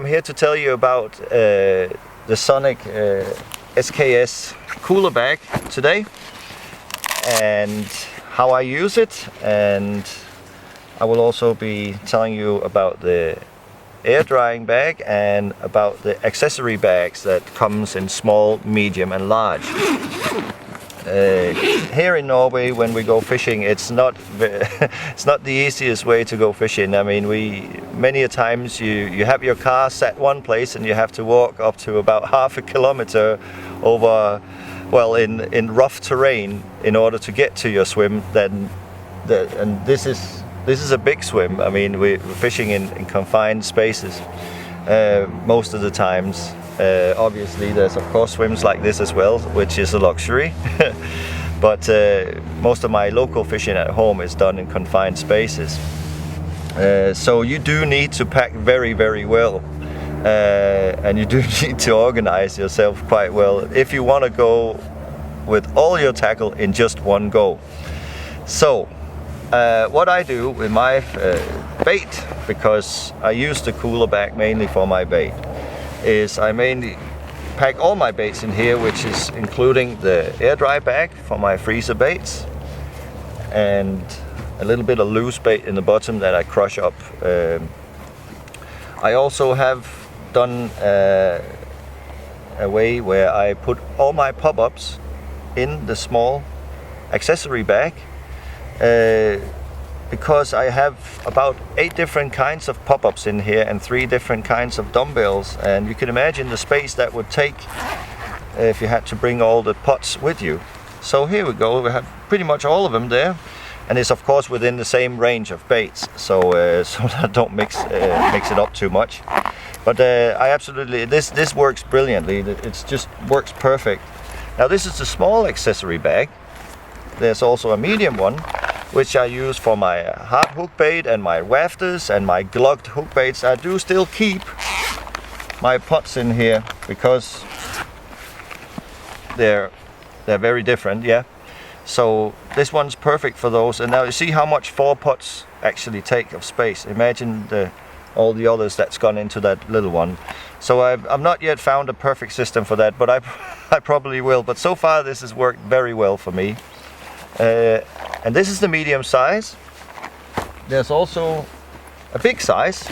here to tell you about the SONIK SKS Cooler Bag today, and how I use it, and I will also be telling you about the air drying bag and about the accessory bags that comes in small, medium and large. Here in Norway, when we go fishing, it's not the easiest way to go fishing. I mean, many a times you have your car set one place and you have to walk up to about half a kilometer over, well, in rough terrain in order to get to your swim. And this is a big swim. I mean, we're fishing in confined spaces most of the times. Obviously there's of course swims like this as well, which is a luxury. But most of my local fishing at home is done in confined spaces. So you do need to pack very, very well. And you do need to organize yourself quite well if you want to go with all your tackle in just one go. So what I do with my bait, because I use the cooler bag mainly for my bait, is I mainly pack all my baits in here, which is including the air dry bag for my freezer baits and a little bit of loose bait in the bottom that I crush up. I also have done a way where I put all my pop-ups in the small accessory bag, because I have about 8 different kinds of pop-ups in here and 3 different kinds of dumbbells, and you can imagine the space that would take if you had to bring all the pots with you. So here we go, we have pretty much all of them there, and it's of course within the same range of baits, so I don't mix it up too much. But I absolutely, this works brilliantly. It just works perfect. Now this is the small accessory bag. There's also a medium one, which I use for my hard hook bait and my wafters and my glugged hook baits. I do still keep my pots in here because they're very different, yeah. So this one's perfect for those. And now you see how much 4 pots actually take of space. Imagine all the others that's gone into that little one. So I've not yet found a perfect system for that, but I probably will. But so far this has worked very well for me. And this is the medium size. There's also a big size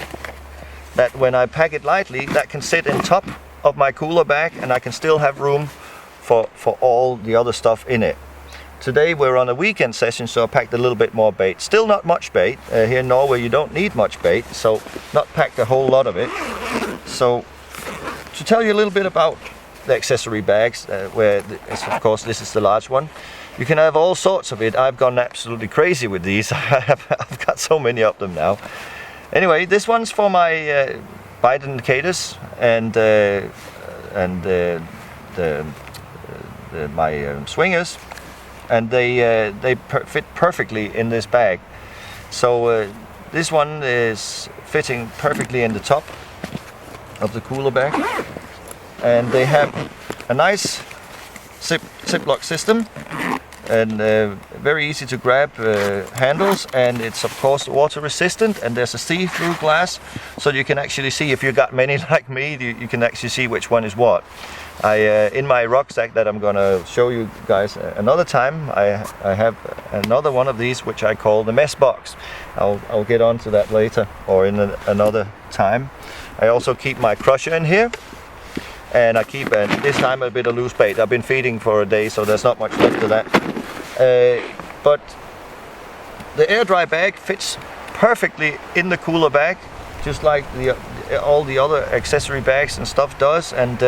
that when I pack it lightly, that can sit in top of my cooler bag, and I can still have room for all the other stuff in it. Today we're on a weekend session, so I packed a little bit more bait. Still not much bait. Here in Norway you don't need much bait, so not packed a whole lot of it. So to tell you a little bit about the accessory bags, of course this is the large one. You can have all sorts of it. I've gone absolutely crazy with these. I've got so many of them now. Anyway, this one's for my bite indicators and my swingers, and they fit perfectly in this bag. So this one is fitting perfectly in the top of the cooler bag, and they have a nice ziplock system, and very easy to grab handles, and it's of course water resistant, and there's a see-through glass, so you can actually see, if you got many like me, you can actually see which one is what. In my rucksack that I'm gonna show you guys another time, I have another one of these which I call the mess box. I'll get on to that later or in another time. I also keep my crusher in here, and I keep this time a bit of loose bait. I've been feeding for a day, so there's not much left of that. But the air dry bag fits perfectly in the cooler bag, just like all the other accessory bags and stuff does. And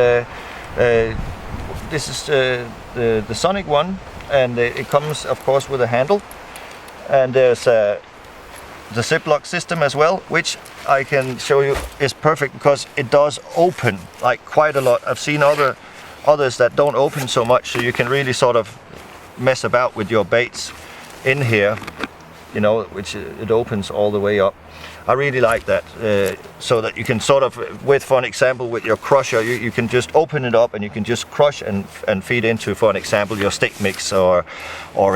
this is the SONIK one, and it comes of course with a handle, and there's the ziplock system as well, which I can show you is perfect because it does open like quite a lot. I've seen others that don't open so much, so you can really sort of mess about with your baits in here. you know, which it opens all the way up. I really like that, so that you can sort of, with, for an example, with your crusher, you can just open it up and you can just crush and feed into, for an example, your stick mix or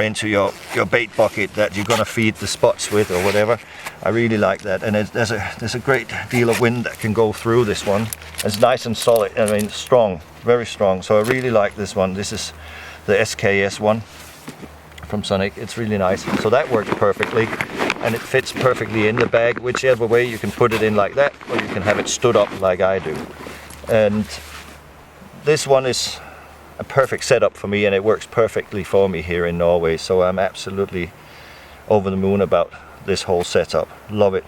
into your bait bucket that you're gonna feed the spots with or whatever. I really like that, and there's a great deal of wind that can go through this one. It's nice and solid. I mean, strong, very strong. So I really like this one. This is the SKS one from SONIK. It's really nice. So that works perfectly, and it fits perfectly in the bag. Whichever way, you can put it in like that, or you can have it stood up like I do. And this one is a perfect setup for me, and it works perfectly for me here in Norway. So I'm absolutely over the moon about this whole setup. Love it.